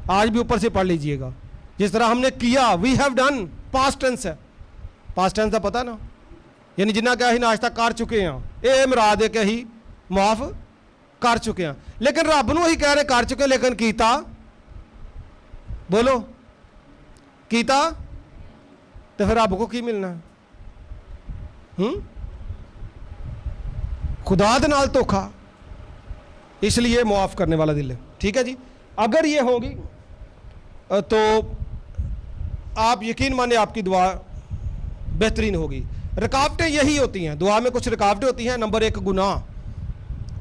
آج بھی اوپر سے پڑھ لیجئے گا. جس طرح ہم نے کیا, we have done, past tense ہے. پاسٹ ٹینس کا پتہ نا, یعنی جنہ کہ ہی ناشتہ کر چکے ہیں, اے مراد ہے کہ ہی معاف کر چکے ہیں. لیکن رب نو ہی کہہ رہے کر چکے, لیکن کیتا, بولو کیتا, تو پھر رب کو کی ملنا ہے؟ خدا دے نال دھوکھا. اس لیے معاف کرنے والا دل ہے. ٹھیک ہے جی. اگر یہ ہوگی تو آپ یقین مانے آپ کی دعا بہترین ہوگی. رکاوٹیں یہی ہوتی ہیں, دعا میں کچھ رکاوٹیں ہوتی ہیں. نمبر 1 گناہ.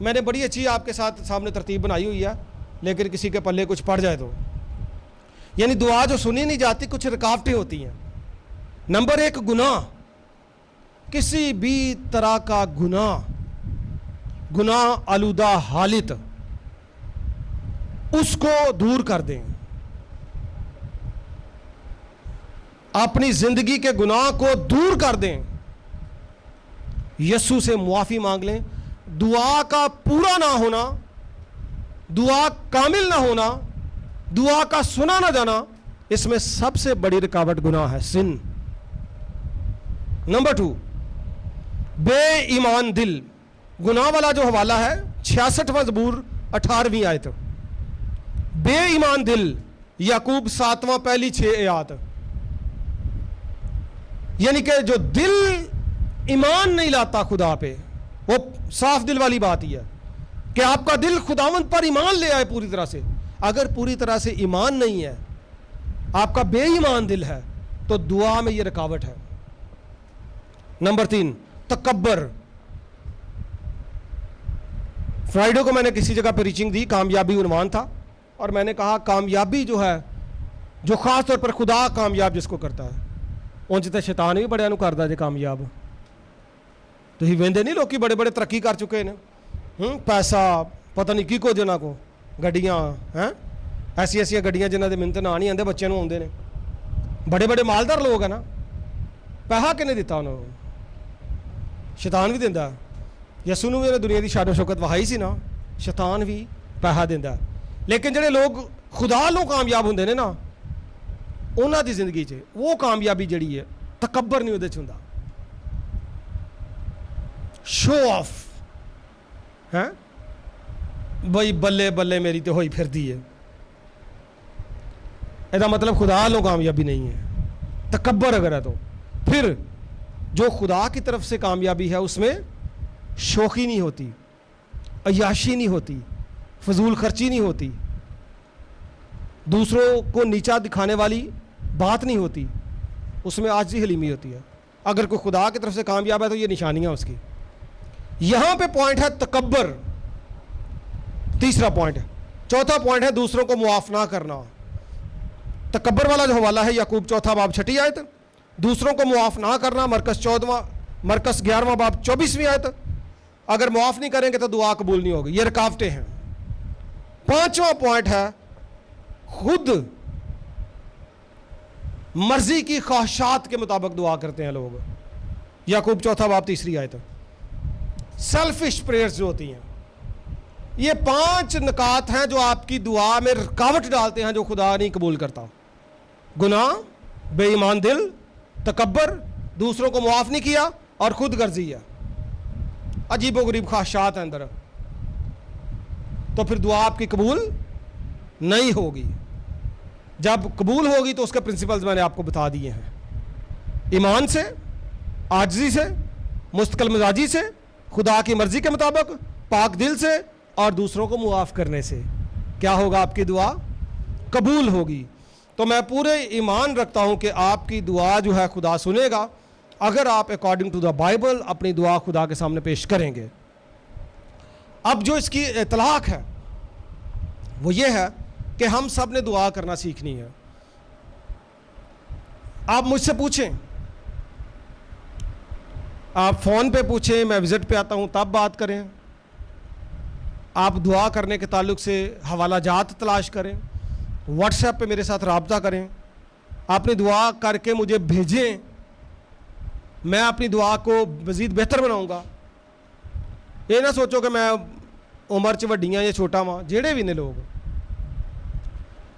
میں نے بڑی اچھی آپ کے ساتھ سامنے ترتیب بنائی ہوئی ہے, لیکن کسی کے پلے کچھ پڑ جائے تو, یعنی دعا جو سنی نہیں جاتی, کچھ رکاوٹیں ہوتی ہیں. نمبر 1 گناہ. کسی بھی طرح کا گناہ آلودہ حالت, اس کو دور کر دیں. اپنی زندگی کے گناہ کو دور کر دیں. یسوع سے معافی مانگ لیں. دعا کا پورا نہ ہونا, دعا کامل نہ ہونا, دعا کا سنا نہ جانا, اس میں سب سے بڑی رکاوٹ گناہ ہے, سن. نمبر 2 بے ایمان دل. گناہ والا جو حوالہ ہے 66واں زبور 18ویں آیت. بے ایمان دل, یعقوب 7واں پہلی 6 آیات. یعنی کہ جو دل ایمان نہیں لاتا خدا پہ, وہ صاف دل والی بات ہی ہے کہ آپ کا دل خداوند پر ایمان لے آئے پوری طرح سے. اگر پوری طرح سے ایمان نہیں ہے, آپ کا بے ایمان دل ہے, تو دعا میں یہ رکاوٹ ہے. نمبر 3 تکبر. فرائیڈے کو میں نے کسی جگہ پہ ریچنگ دی, کامیابی عنوان تھا, اور میں نے کہا کامیابی جو ہے, جو خاص طور پر خدا کامیاب جس کو کرتا ہے, اونچ تے شیطان بھی بڑے کرتا جے کامیاب. تو ہی ویندے نہیں لوگ بڑے بڑے ترقی کر چکے ہیں, پیسہ پتہ نہیں کی کو جنہ کو, گڈیاں ہیں, ایسی گڈیاں جنہ دے منت نہ نہیں آتے, بچے نوں آتے ہیں, بڑے بڑے مالدار لوگ ہیں نا. پیسہ کنے دیتا انہوں, شیطان بھی دینا. یسوع نوں بھی دنیا کی شان و شوکت وہائی سی نا, شیطان بھی پیسہ دینا. لیکن جڑے لوگ خدا لوں کامیاب ہوندے نے نا, انہاں دی زندگی 'چ وہ کامیابی جڑی ہے تکبر نہیں اودے 'چ ہوندا, شو آف ہے بھائی, بلے بلے میری تو ہوئی پھردی ہے. یہ مطلب خدا لوں کامیابی نہیں ہے, تکبر اگر ہے تو. پھر جو خدا کی طرف سے کامیابی ہے اس میں شوخی نہیں ہوتی, عیاشی نہیں ہوتی, فضول خرچی نہیں ہوتی, دوسروں کو نیچا دکھانے والی بات نہیں ہوتی, اس میں عاجزی حلیمی ہوتی ہے. اگر کوئی خدا کی طرف سے کامیاب ہے تو یہ نشانیاں اس کی. یہاں پہ پوائنٹ ہے تکبر, تیسرا پوائنٹ ہے. چوتھا پوائنٹ ہے دوسروں کو معاف نہ کرنا. تکبر والا جو حوالہ ہے یعقوب 4 باب 6 آیت, دوسروں کو معاف نہ کرنا, مرکز 11 باب 24ویں آیت. اگر معاف نہیں کریں گے تو دعا قبول نہیں ہوگی. یہ رکاوٹیں ہیں. 5واں پوائنٹ ہے خود مرضی کی خواہشات کے مطابق دعا کرتے ہیں لوگ. یعقوب 4 باب 3 آیت. سیلفش پریئرز جو ہوتی ہیں, یہ 5 نکات ہیں جو آپ کی دعا میں رکاوٹ ڈالتے ہیں, جو خدا نہیں قبول کرتا. گناہ, بے ایمان دل, تکبر, دوسروں کو معاف نہیں کیا, اور خود غرضی ہے, عجیب و غریب خواہشات ہیں اندر. تو پھر دعا آپ کی قبول نہیں ہوگی. جب قبول ہوگی تو اس کے پرنسپلز میں نے آپ کو بتا دیے ہیں. ایمان سے, عاجزی سے, مستقل مزاجی سے, خدا کی مرضی کے مطابق, پاک دل سے, اور دوسروں کو معاف کرنے سے کیا ہوگا, آپ کی دعا قبول ہوگی. تو میں پورے ایمان رکھتا ہوں کہ آپ کی دعا جو ہے خدا سنے گا, اگر آپ اکارڈنگ ٹو دا بائبل اپنی دعا خدا کے سامنے پیش کریں گے. اب جو اس کی اطلاق ہے وہ یہ ہے کہ ہم سب نے دعا کرنا سیکھنی ہے. آپ مجھ سے پوچھیں, آپ فون پہ پوچھیں, میں وزٹ پہ آتا ہوں تب بات کریں, آپ دعا کرنے کے تعلق سے حوالہ جات تلاش کریں, واٹس ایپ پہ میرے ساتھ رابطہ کریں, اپنی دعا کر کے مجھے بھیجیں, میں اپنی دعا کو مزید بہتر بناؤں گا. یہ نہ سوچو کہ میں عمر چ وڈیاں یا چھوٹا ماں, جڑے بھی نے لوگ